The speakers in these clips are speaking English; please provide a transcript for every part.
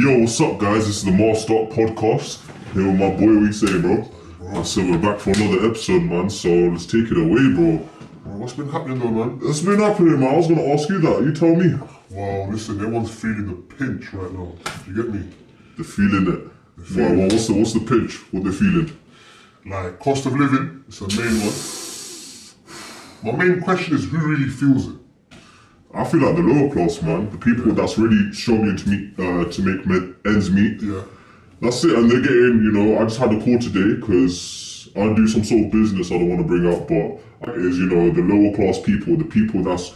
Yo, what's up, guys? This is the Master Podcast. Here with my boy, we say, bro. So we're back for another episode, man. So let's take it away, bro. What's been happening though, man? What's been happening, man? I was gonna ask you that. You tell me. Well, listen, everyone's feeling the pinch right now. You get me? They're feeling it. Well, what's the pinch? What they're feeling? Like, cost of living, it's the main one. My main question is, who really feels it? I feel like the lower class, man. The people that's really struggling to make ends meet. Yeah. That's it, and they're getting, I just had a call today because I do some sort of business I don't want to bring up, but it is, the lower class people, the people that's,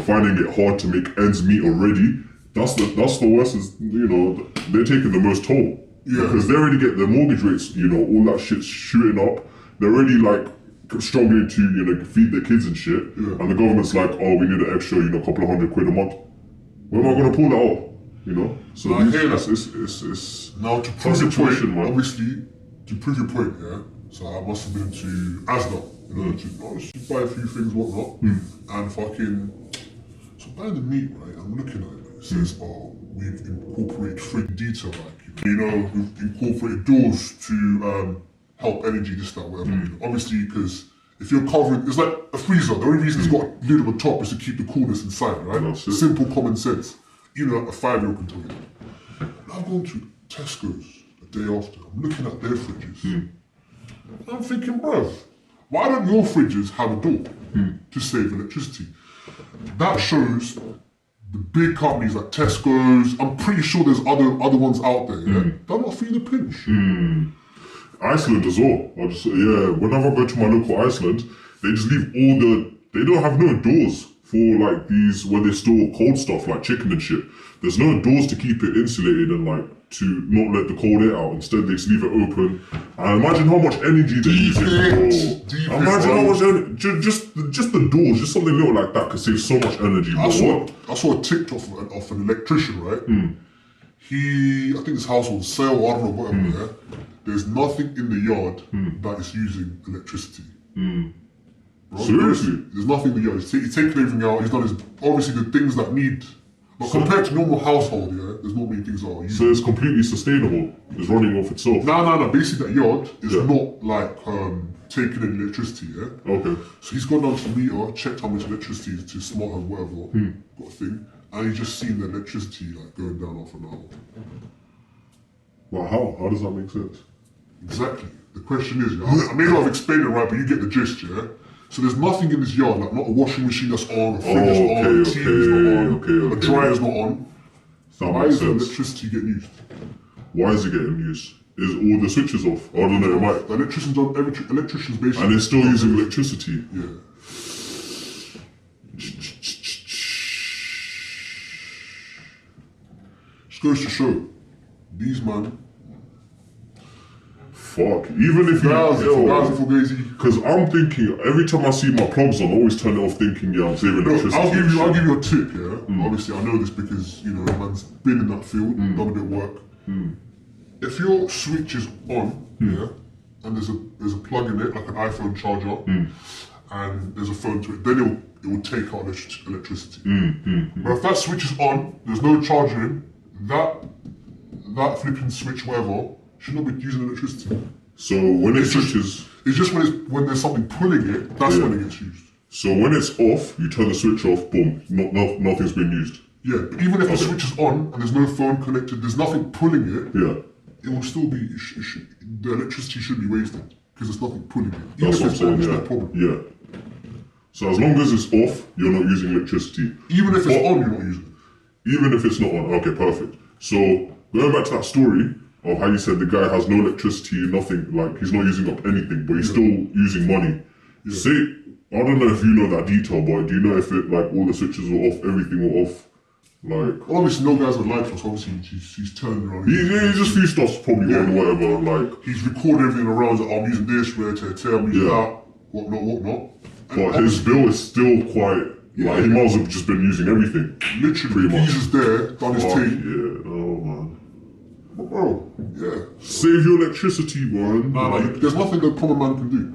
finding it hard to make ends meet already. That's the worst is, they're taking the most toll. Yeah. Because they already get their mortgage rates, all that shit's shooting up. They're already struggling to, feed their kids and shit. Yeah. And the government's like, oh, we need an extra, couple of £100 a month. Where am I going to pull that off? So I hear that. It's now to prove your point, man. obviously, to prove your point, yeah. So I must have been to Asda, to buy a few things, whatnot, and fucking. So buying the meat, right? I'm looking at it. It says, "Oh, we've incorporated fridge detail, we've incorporated doors to help energy, this, that, whatever." Obviously, because if you're covering, it's like a freezer. The only reason it's got a lid on the top is to keep the coolness inside, right? That's it. Simple common sense. Even like a 5-year-old can tell you that. I've gone to Tesco's the day after. I'm looking at their fridges. I'm thinking, bruv, why don't your fridges have a door to save electricity? That shows the big companies like Tesco's. I'm pretty sure there's other ones out there. Yeah, they're not feeling the pinch. Iceland as well. Whenever I go to my local Iceland, they just leave they don't have no doors for these where they store cold stuff like chicken and shit. There's no doors to keep it insulated and to not let the cold air out. Instead, they just leave it open. And imagine how much energy they're using. Imagine how much energy. Just the doors, just something little like that could save so much energy. I saw a TikTok of an electrician, right? I think this house was sale, I don't know, whatever. Yeah? There's nothing in the yard that is using electricity. Bro, seriously? There's nothing in the yard. He's taken everything out. He's done obviously the things that need. But compared to normal household, there's not many things that are used. So it's completely sustainable. It's running off itself. No. Basically, that yard is not taking in electricity. Yeah. Okay. So he's gone down to the meter, checked how much electricity to smart home, whatever, got a thing, and he's just seen the electricity going down half an hour. Well, how? How does that make sense? Exactly. The question is, I may not have explained it right, but you get the gist, yeah. So there's nothing in this yard, not a washing machine that's on, a fridge is on, a TV is not on, a dryer is not on. So why is the electricity getting used? Why is it getting used? Is all the switches off? I don't know, it might. The electricians basically... And they're still using electricity? Yeah. Just goes to show, these man... Fuck, even if because I'm thinking, every time I see my plugs on, I always turn it off thinking, I'm saving electricity. I'll give you a tip, yeah? Obviously, I know this because, man's been in that field, done a bit of work. If your switch is on, and there's a plug in it, like an iPhone charger, and there's a phone to it, then it will take out electricity. But if that switch is on, there's no charger in, that flipping switch, whatever, should not be using electricity. So when it switches... It's just when there's something pulling it, that's when it gets used. So when it's off, you turn the switch off, boom, nothing's been used. Yeah, but even if the switch is on and there's no phone connected, there's nothing pulling it, it will still be, the electricity should be wasted because there's nothing pulling it. Even That's if it's on, it's no problem. Yeah. So as long as it's off, you're not using electricity. Even if it's on, you're not using it. Even if it's not on, okay, perfect. So going back to that story, of how you said the guy has no electricity, nothing, he's not using up anything, but he's still using money. Say, I don't know if you know that detail, but do you know if it, all the switches were off, everything were off? Well, obviously no guys are live, so obviously he's turning around. He's just few stuff's probably on, whatever, He's recording everything around, I'm using this, I'm using that, whatnot. But his bill is still quite, he might as well have just been using everything. Literally, he's just there, done his thing. Yeah, oh man. But bro, save your electricity, man. There's nothing the common man can do.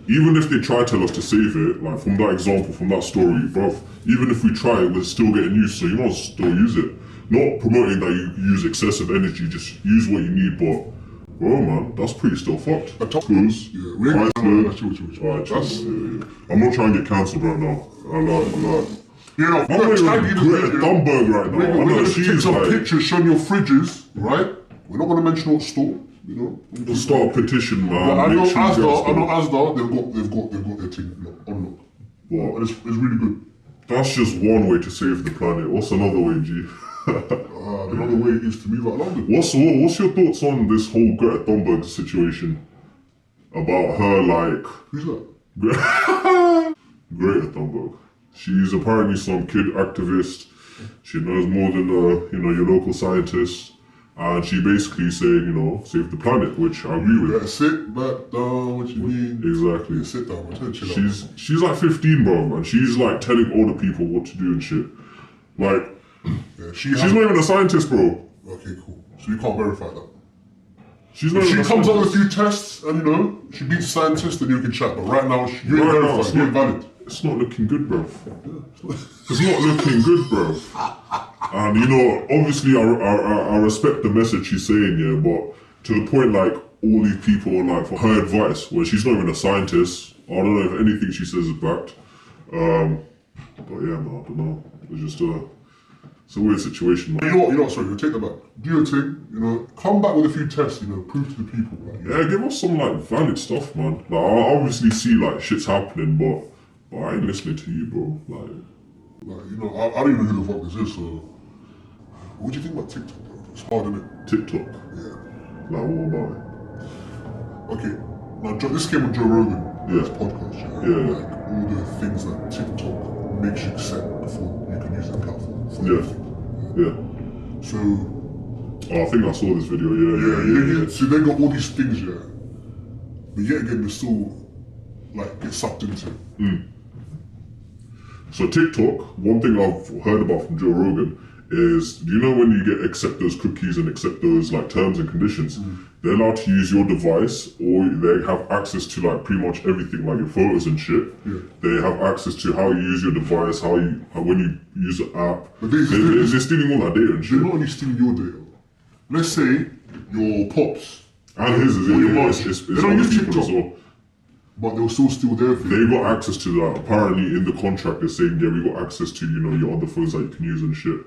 Even if they try tell us to save it, from that example, from that story, bruv, even if we try, we're still getting used, so you must still use it. Not promoting that you use excessive energy, just use what you need, but bro, man, that's pretty still fucked. Schools, Yeah, we ain't Iceland. chill. Alright, I'm not trying to get cancelled right now. I like. You know, I'm not even Greta Thunberg right now. We're I know gonna take she's some like, pictures showing your fridges, right? We're not gonna mention what store, you know. we'll start a petition, man. But I know Make sure you guys Asda, they've got their thing on lock. Well, And it's really good. that's just one way to save the planet. What's another way, G? Another way is to move out of London. What's your thoughts on this whole Greta Thunberg situation? About her, like, Who's that? Greta Thunberg. She's apparently some kid activist. She knows more than your local scientist, and she basically saying, save the planet, which I agree with. Better sit back down. What you mean? Exactly. Yeah, sit down. Man. Chill out. She's like 15, bro, and she's like telling older people what to do and shit. Like, Yeah, she's not even a scientist, bro. Okay, cool. So you can't verify that. She's not If even she a comes up scientist. with a few tests and she beats a scientist, then you can chat. But right now, you ain't Right now, verified. it's You ain't not- valid. It's not looking good, bro. It's not looking good, bro. And obviously, I respect the message she's saying, yeah, but to the point, like, all these people are like for her advice, where she's not even a scientist. I don't know if anything she says is backed. But yeah, man, I don't know. It's just it's a weird situation, man. You know what, sorry, take that back. Do your thing, come back with a few tests, prove to the people. Like, Yeah, give us some like valid stuff, man. Like, I obviously see like shit's happening, but I ain't listening to you, bro. I don't even know who the fuck this is, so. What do you think about TikTok, bro? It's hard, isn't it? TikTok. Yeah. Like, what about it? Okay, now this came on Joe Rogan, his Yeah. podcast, Yeah. like all the things that TikTok makes you accept before you can use the platform for Yeah. everything. Yeah. So, Oh, I think I saw this video. Yeah. so they got all these things, but yet again, they still like get sucked into. So TikTok, one thing I've heard about from Joe Rogan is, do you know when you accept those cookies and accept those like terms and conditions, they're allowed to use your device, or they have access to like pretty much everything, like your photos and shit. Yeah. They have access to how you use your device, how when you use the app. But They're stealing all that data and They're shit. not only stealing your data. Let's say your pops And his is or your mom. it's They don't other use people TikTok, as well. but they'll still steal their thing. They got access to that. Apparently, in the contract, they're saying, yeah, we got access to, your other phones that you can use and shit.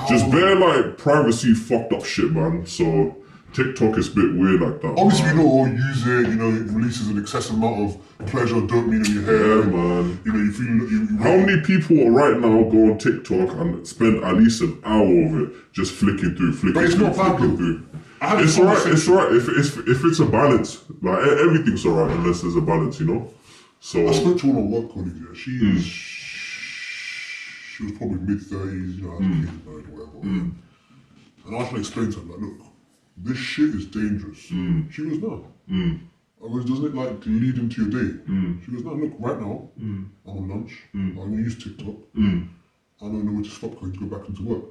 Just bare, like, privacy fucked up shit, man. So, TikTok is a bit weird like that. Obviously, man. we know use it. It releases an excessive amount of pleasure, dopamine in your hair. Yeah, man. You feel. How many people right now go on TikTok and spend at least an hour of it just flicking through. But it's not bad, though. I had It's this alright, it's conversation. alright. If it's a balance, like, everything's alright unless there's a balance, So, I spoke to one of my work colleagues. Yeah, she was probably mid-30s. Has kids married or whatever. And I was trying to explain to her, like, look, this shit is dangerous. She goes, no. I goes, doesn't it like lead into your day? She goes, no, look, right now, I'm on lunch, I'm gonna use TikTok, I don't know where to stop because to go back into work.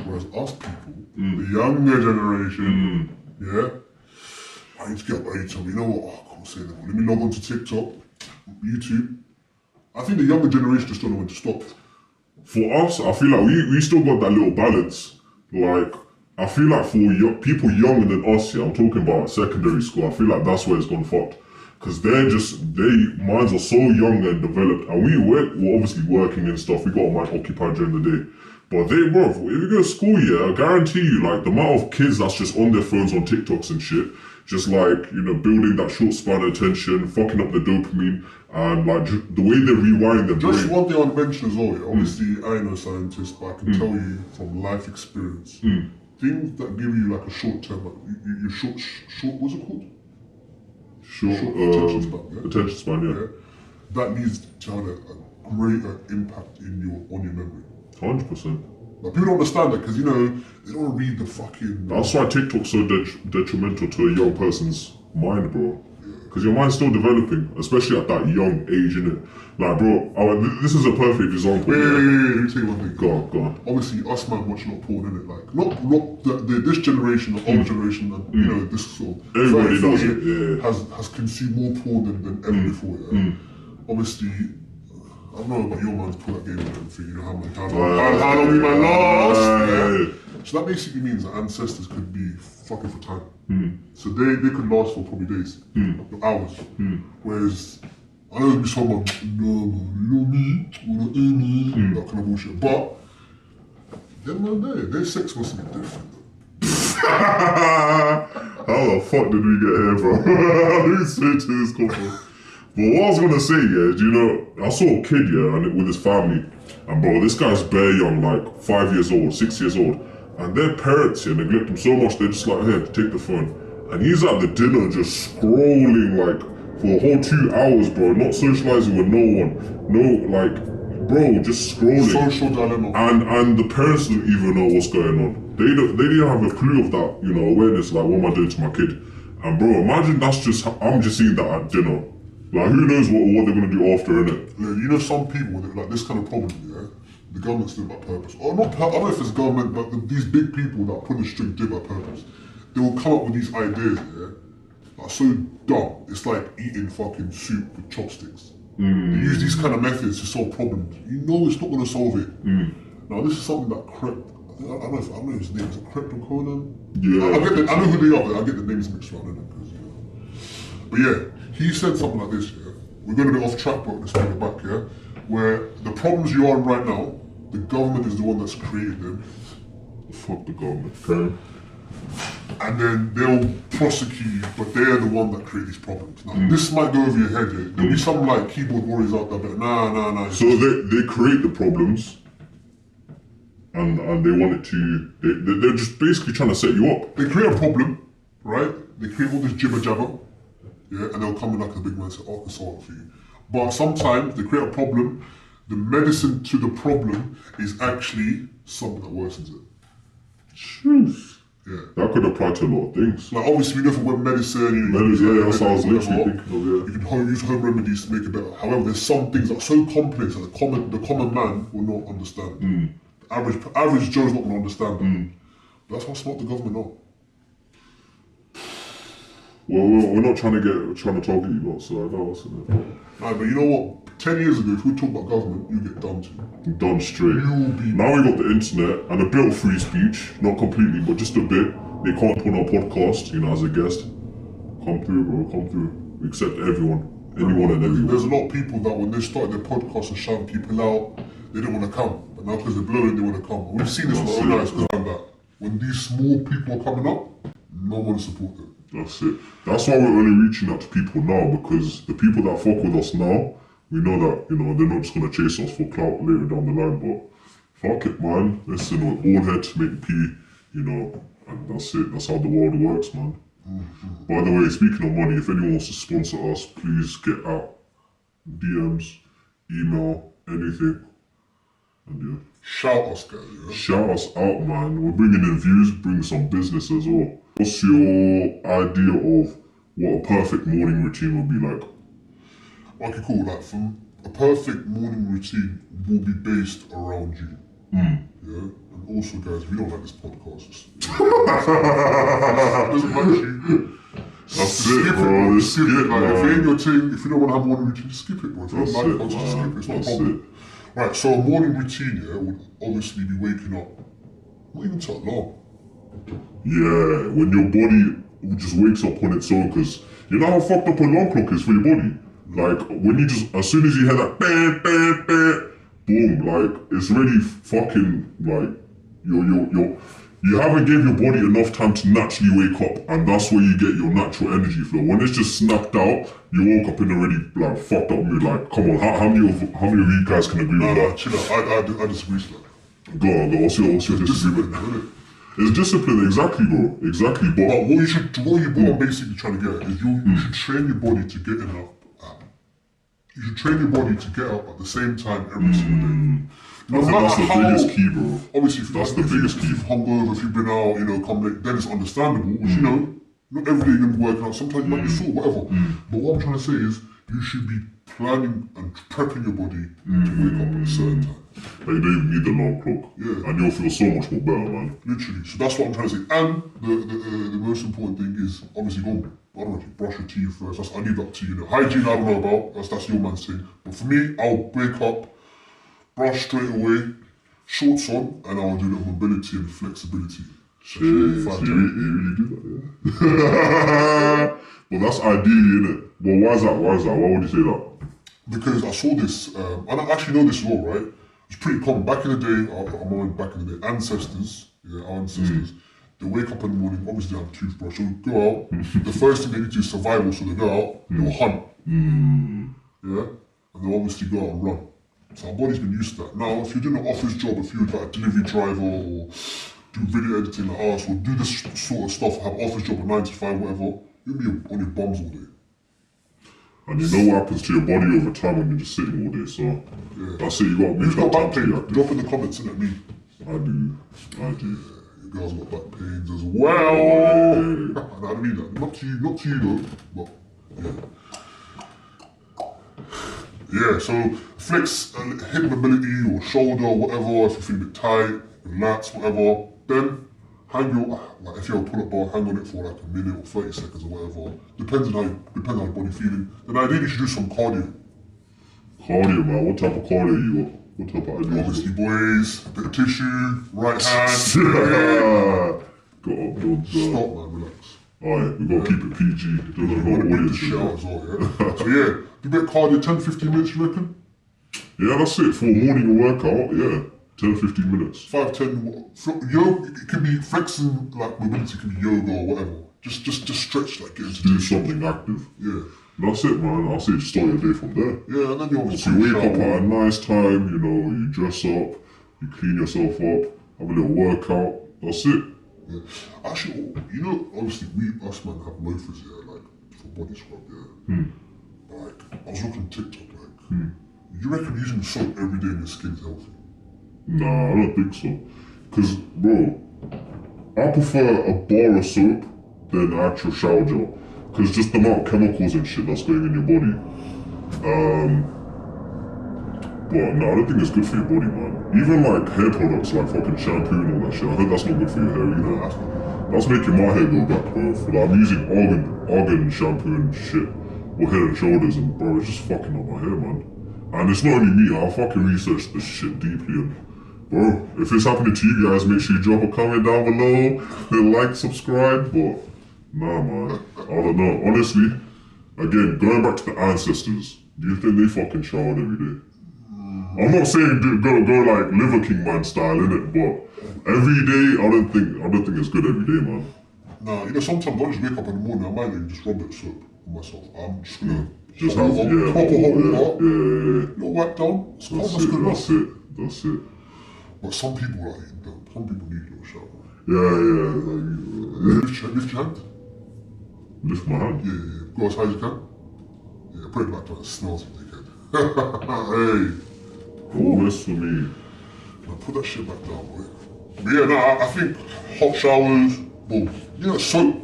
Whereas us people, the younger generation, I need to get up early, tell me, you know what, I can't say that. Let me log on to TikTok, YouTube. I think the younger generation just don't know when to stop. for us, I feel like we still got that little balance. Like, I feel like for people younger than us, I'm talking about secondary school, I feel like that's where it's gone fucked. Because their minds are so young and developed, and we're obviously working and stuff, we got our mind occupied during the day. But bro, if you go to school, I guarantee you, like, the amount of kids that's just on their phones on TikToks and shit, just like, building that short span of attention, fucking up the dopamine, and like, the way they're rewiring their Just brain. one thing I want to mention as well, obviously I ain't no scientist, but I can tell you from life experience, things that give you like a short term, like you short, what's it called? Short attention span, attention span, yeah. That needs to have a greater impact on your memory. 100%. Like, people don't understand that because they don't read the fucking. That's why TikTok's so detrimental to a young person's mind, bro. Because your mind's still developing, especially at that young age, innit? Like, bro, this is a perfect example. Wait, let me tell you one thing. Go on. Obviously, us man watch a lot of porn, innit? Like, not this generation, the older generation, and this sort of Everybody 30, does 40 it, yeah. has consumed more porn than ever before. Yeah? Obviously, I don't know about your man's pull-up game and everything, you know, how long we might last. Yeah. So that basically means that ancestors could be fucking for time. So they could last for probably days, hours. Whereas, I know there'll be someone, no, you know me, that kind of bullshit. But, them man there, their sex must be different. How the fuck did we get here, bro? Who's straight to this couple? But what I was gonna say, yeah, is, you know, I saw a kid, yeah, and with his family, and bro, this guy's bare young, like 5 years old, 6 years old, and their parents, yeah, neglect him so much, they're just like, here, take the phone. And he's at the dinner just scrolling, like, for a whole 2 hours, bro, not socializing with no one, no, like, bro, just scrolling. Social dilemma. And the parents don't even know what's going on. They didn't have a clue of that, you know, awareness, like, what am I doing to my kid? And bro, imagine that's just, I'm just seeing that at dinner. Like, who knows what they're gonna do after, innit? Yeah, you know, some people with like this kind of problem, yeah, the government's doing it by purpose. Or not, I don't know if it's government, but these big people that put the strict do it by purpose. They will come up with these ideas, yeah, that are so dumb. It's like eating fucking soup with chopsticks. They use these kind of methods to solve problems. You know it's not gonna solve it. Now, this is something that crept. I don't know his name. Is it Crept or Conan? Yeah. I know who they are, but I get the names mixed around, innit? You know. But yeah, he said something like this, yeah. We're going to be off track, but let's bring it back, yeah. Where the problems you are in right now, the government is the one that's created them. Fuck the government, okay? And then they'll prosecute you, but they're the one that create these problems. Now, this might go over your head, yeah. There'll be some like keyboard warriors out there, but nah. So they create the problems, and they want it to, they're just basically trying to set you up. They create a problem, right? They create all this jibber jabber, yeah, and they'll come in like a big man and say, oh, I can solve it for you. But sometimes they create a problem, the medicine to the problem is actually something that worsens it. Truth. Yeah. That could apply to a lot of things. Like obviously we know for web medicine, That's what I was literally thinking of, yeah. You can use home remedies to make it better. However, there's some things that are so complex that the common man will not understand. The average Joe's not going to understand that. But that's how smart the government are. Well, we're not trying to target you lot, so I know what's in it. Nah, but you know what? 10 years ago, if we talk about government, you get done to. Done straight. You'll be... Now we got the internet and a bit of free speech, not completely, but just a bit. They can't put on our podcast, you know, as a guest. Come through, bro, come through. We accept everyone. Anyone and everyone. There's a lot of people that when they started their podcast and shouting people out, they didn't want to come. But now because they're blowing, they want to come. We've seen this with our own eyes that when these small people are coming up, no one support them. That's it. That's why we're only reaching out to people now, because the people that fuck with us now, we know that, you know, they're not just gonna chase us for clout later down the line, but fuck it, man. Listen, we're all here to make P, you know, and that's it. That's how the world works, man. By the way, speaking of money, if anyone wants to sponsor us, please get out. DMs, email, anything. And yeah. Shout us, guys, yeah? Shout us out, man. We're bringing in views, bring some business as well. What's your idea of what a perfect morning routine would be like? Okay, cool. Like, from a perfect morning routine will be based around you. Yeah? And also, guys, if you don't like this podcast, it doesn't like you. That's it, bro. Just skip it. Like, if it ain't your thing, if you don't want to have a morning routine, just skip it, bro. If you don't like it, just skip it. It's not a problem. Right, so a morning routine, yeah, would obviously be waking up. Not even to alarm. Yeah, when your body just wakes up on its own, because you know how fucked up an alarm clock is for your body? Like, when you just, as soon as you hear that, boom, like, it's already fucking, like, you haven't gave your body enough time to naturally wake up, and that's where you get your natural energy flow. When it's just snapped out, you woke up in a already, like, fucked up mood. Like, come on, how many of you guys can agree with that? Chill out, I disagree with that. Go on, what's your disagreement? It's discipline, exactly, bro. Exactly, but what you're basically trying to get is you should train your body to get enough. You should train your body to get up at the same time every single day. I think that's the biggest key, bro. Obviously, if you've hungover, if you've been out, you know, come late, then it's understandable. Which, you know, not every day you're gonna be working out. Sometimes you might be sore, whatever. But what I'm trying to say is, you should be planning and prepping your body to wake up at a certain time. Like, you don't even need the alarm clock. Yeah. And you'll feel so much more better, man. Literally. So that's what I'm trying to say. And the most important thing is obviously go, I don't know, brush your teeth first. I leave that to you. Hygiene I don't know about. That's your man's thing. But for me, I'll wake up, brush straight away, shorts on, and I'll do the mobility and flexibility. Shit, so you really do that, yeah? Well, that's ideally, innit? Well, why is that? Why would you say that? Because I saw this, and I actually know this law, right? It's pretty common. Back in the day, back in the day, ancestors, our ancestors, they wake up in the morning, obviously they have a toothbrush, so they go out, the first thing they need to do is survival, so they go out, they'll hunt, yeah? And they'll obviously go out and run. So our body's been used to that. Now, if you're doing an office job, if you're like a delivery driver, or do video editing like us, or do this sort of stuff, have office job at 9 to 5, whatever, you'll be on your bums all day. And you know what happens to your body over time when you're just sitting all day, so that's it, you gotta make that time to be active. Drop in the comments, innit, me? I do. You girls got back pains as well. And I mean that, not to you though, but yeah, so flex hip mobility or shoulder or whatever, if you feel a bit tight, lats, whatever, then hang your, like if you're a pull-up bar, hang on it for like a minute or 30 seconds or whatever. Depends on how your body feeling. Then ideally you should do some cardio. Cardio, man. What type of cardio you got? What type of ideas? Obviously, boys, a bit of tissue, right hand. Got up, dogs. Stop, man, relax. Alright, we gotta keep it PG. It doesn't You know want to what break it the is. shit out as well, yeah? So yeah, do a bit of cardio, 10-15 minutes, you reckon? Yeah, that's it. For a morning workout, yeah. 10-15 minutes. 5-10, yoga, it can be flexing, like mobility, can be yoga or whatever. Just stretch, like get into Do something active. Yeah. That's it, man. I'll say just start your day from there. Yeah, and then you obviously So you wake up at a nice time, you know, you dress up, you clean yourself up, have a little workout, that's it. Yeah. Actually, you know, obviously us man have loafers here, like for body scrub, yeah. Like, I was looking on TikTok, like, you reckon using soap every day in your skin is healthy? Nah, I don't think so. Cause, bro, I prefer a bar of soap than an actual shower gel. Cause just the amount of chemicals and shit that's going in your body. But no, I don't think it's good for your body, man. Even like hair products like fucking shampoo and all that shit, I heard that's not good for your hair either. That's making my hair go back, bro. Like, I'm using argan shampoo and shit for head and shoulders, and bro, it's just fucking up my hair, man. And it's not only me, I fucking researched this shit deeply, and bro, if it's happening to you guys, make sure you drop a comment down below, hit like, subscribe, but nah, man, I don't know. Honestly, again, going back to the ancestors, do you think they fucking showered every day? I'm not saying go like Liver King man style, innit, but every day, I don't think it's good every day, man. Nah, you know, sometimes I just wake up in the morning, I might even just rub a bit of soap on myself. I'm just gonna Just have, proper yeah, little wipe down. It's calm, that's good enough. That's it. But some people like some people need a little shower. Yeah. Lift your hand. Lift my hand. Yeah. Go as high as you can. Yeah, put it back down. It smells like dickhead. Hey. Oh, that's for me. Now put that shit back down, boy. But yeah, no, I think hot showers, well, you know, soap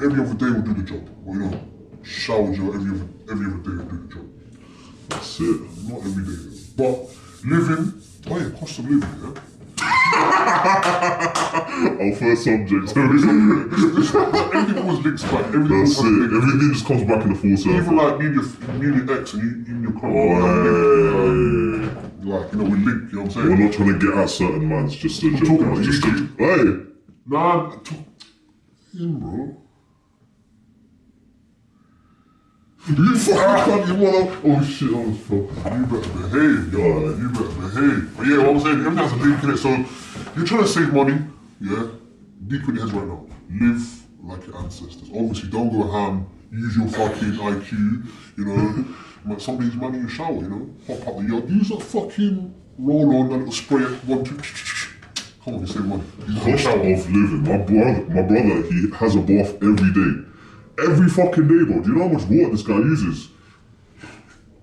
every other day will do the job. Or, you know, shower gel every other day will do the job. That's it. Not every day, though. But living, oh yeah, cost of living, yeah? Our first subject. Everything always links back. That's it. Everything just comes back in the full circle. Even like me and your ex and you and your current like, you know, we link, you know what I'm saying? We're not trying to get at certain mans, just a joke. talking about Just you. hey! Nah, him, bro. You fucking you wanna... Oh shit, I was fucking... You better behave, yo. You better behave. But yeah, what I'm saying, everything has a link in it. So you're trying to save money, yeah? Deep in your head right now. Live like your ancestors. Obviously, don't go ham. Use your fucking IQ, you know. Like some days, man, in your shower, you know. Hop out the yard. Use that fucking roll on, that little spray it. 1, 2. Come on, you save money. Cost of living. My brother, he has a bath every day. Every fucking day, bro. Do you know how much water this guy uses?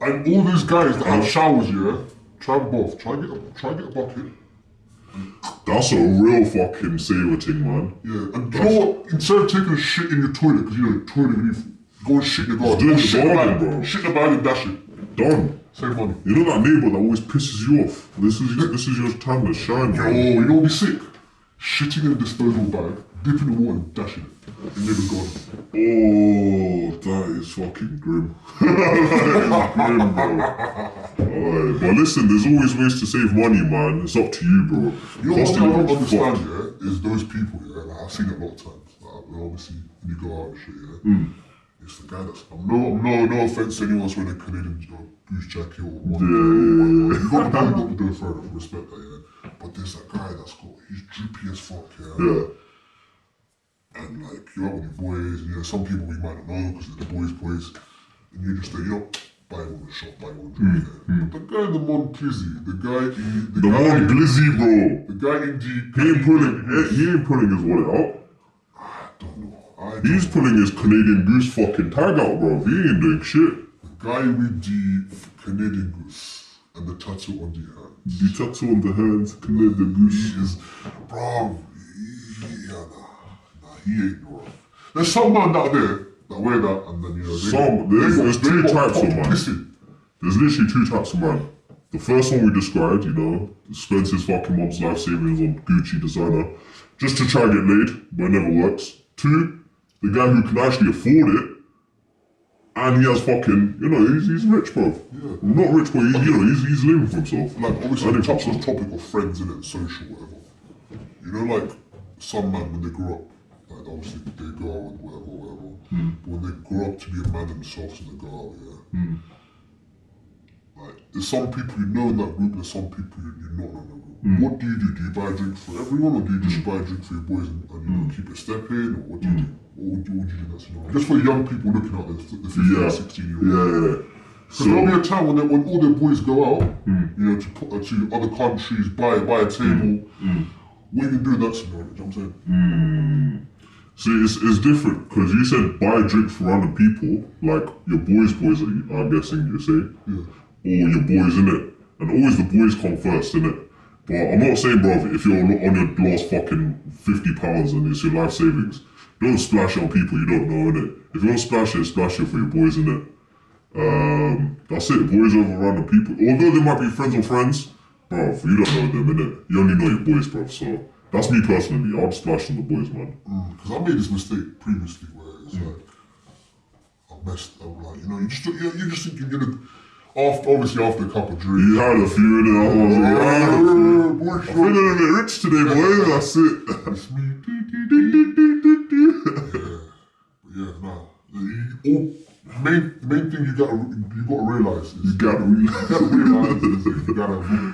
And all these guys that have showers, yeah, try both. Try get a bucket. That's a real fucking saver thing, man. Yeah, and you know what? Instead of taking a shit in your toilet, because you know, toilet, you go and shit in the garden. Do it in the garden, bro. Shit in the bag and dash it. Done. Save money. You know that neighbour that always pisses you off? This is your time to shine, Yo, bro. you know what would be sick? Shitting in a disposable bag, dipping in water and dashing it in neighbour's garden. Oh, that is fucking grim. That is grim, bro. Alright, but listen, there's always ways to save money, man. It's up to you, bro. You know what thing I don't Cost of living understand, is fucked. yeah, is those people, yeah, like I've seen it a lot of times. Like, obviously, when you go out and shit, yeah. It's the guy that's, no offense to anyone wearing a Canadian goose jacket or whatever. You got to do it, fair enough, respect that, yeah. But there's that guy that's got, he's droopy as fuck, yeah. And like, you're out with your boys, and some people we might not know because they're the boys, and you just say, buy one a shot, buy one drink, yeah. But the guy in the Mon Plizzy, the guy Glizzy, bro. the guy in the... He ain't pulling his wallet out. I don't know. He's pulling his Canadian Goose fucking tag out, bro. He ain't doing shit. The guy with the Canadian Goose and the tattoo on the hand. The tattoo on the hands, Canadian Goose. He is, bro, he ain't no. There's some man out there that wear that and then, there's two types of man. There's literally two types of man. The first one we described, spends his fucking mom's life savings on Gucci designer just to try and get laid, but it never works. Two, the guy who can actually afford it, and he has fucking, he's rich, bro. Yeah. Not rich, but he's living for himself. Like, obviously, we touched on the topic of friends, innit, social, whatever. Like, some man, when they grow up, like, obviously, they go out and whatever. But when they grow up to be a man themselves and they go out, like, there's some people you know in that group, there's some people you not know in that group. What do you do? Do you buy a drink for everyone, or do you just buy a drink for your boys and keep it stepping, or what do you do? What would you do in that scenario? Just for young people looking out there, the 15 and 16-year-olds. Yeah. Because there'll be a time when all their boys go out, to other countries, buy a table. What you can do in that scenario, you know what I'm saying? See, it's different, because you said buy drinks for random people, like your boys, I'm guessing you say, or your boys, innit? And always the boys come first, innit? But I'm not saying, bro, if you're on your last fucking £50 and it's your life savings, don't splash it on people you don't know, innit? If you want to splash it for your boys, innit? That's it, boys over random people. Although they might be friends or friends, bro, you don't know them, innit? You only know your boys, bro, so that's me personally. I'll splash on the boys, man. Because I made this mistake previously where it's like, I messed up, like, you're just thinking, obviously after a couple of drinks. You had a few in it, I was like, I'm feeling a bit rich today, boys, that's it. It's me. The main thing you gotta realize is you gotta look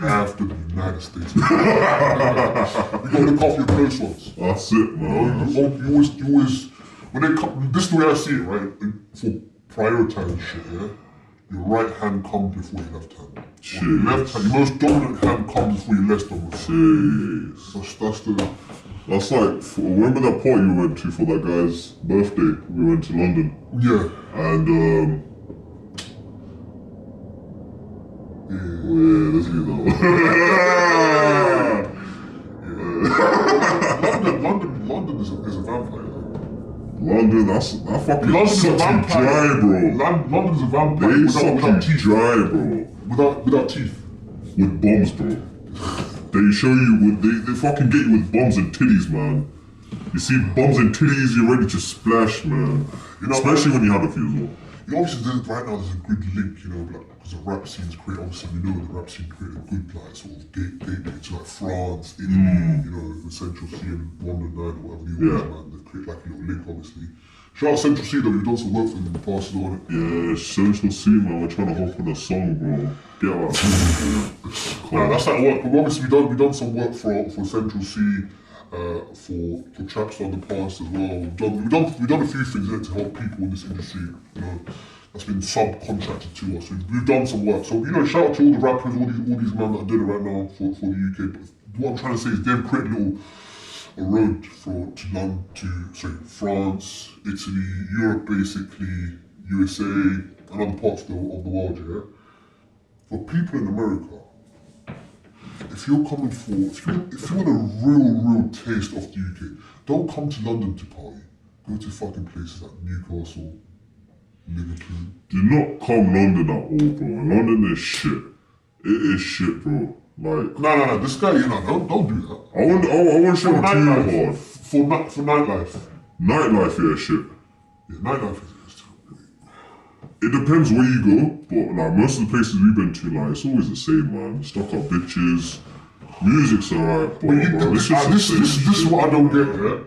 after the United States. You gotta look after your close ones. That's it, man. You always when they come. This is the way I see it, right? For prioritizing shit, yeah. Your right hand comes before your left hand. Your left hand, your most dominant hand comes before your left dominant hand. Jeez. That's like, remember that party we went to for that guy's birthday? We went to London. Yeah. And, let's get that. London is a vampire. London, that fucking sucks you dry, bro. London is a vampire they without teeth. Dry, bro. Without teeth. With bombs, bro. They show you they fucking get you with bombs and titties, man. You see bombs and titties, you're ready to splash, man. Especially when you have a few as well. Obviously, right now there's a good link, because the rap scene is great. Obviously, we know the rap scene created a good, like, sort of gateway to like France, Italy, the Central C and London 9 or whatever the order, man. They create like a little link, obviously. Shout out Central C though, we've done some work for them in the past, though, on it. Yeah, Central C, man. We're trying to hop on a song, bro. Get out. Nah, that's like work. But obviously, we've done some work for Central C. For Trapstar in the past as well. We've done a few things to help people in this industry, that's been subcontracted to us. We've done some work. So, shout out to all the rappers, all these men that are doing it right now for the UK. But what I'm trying to say is they've created a road to France, Italy, Europe basically, USA, and other parts of the world, yeah? For people in America, if you want a real taste of the UK, don't come to London to party. Go to fucking places like Newcastle, Liverpool. Do not come London at all, bro. London is shit. It is shit, bro. Like, No. This guy, you know, don't do that. I want shit too hard. For nightlife. Nightlife, yeah, shit. Yeah, nightlife is It depends where you go, but like most of the places we've been to, like it's always the same, man. Stuck up bitches, music's alright, but bro, it's just the same this is shit, what I don't man. get, yeah?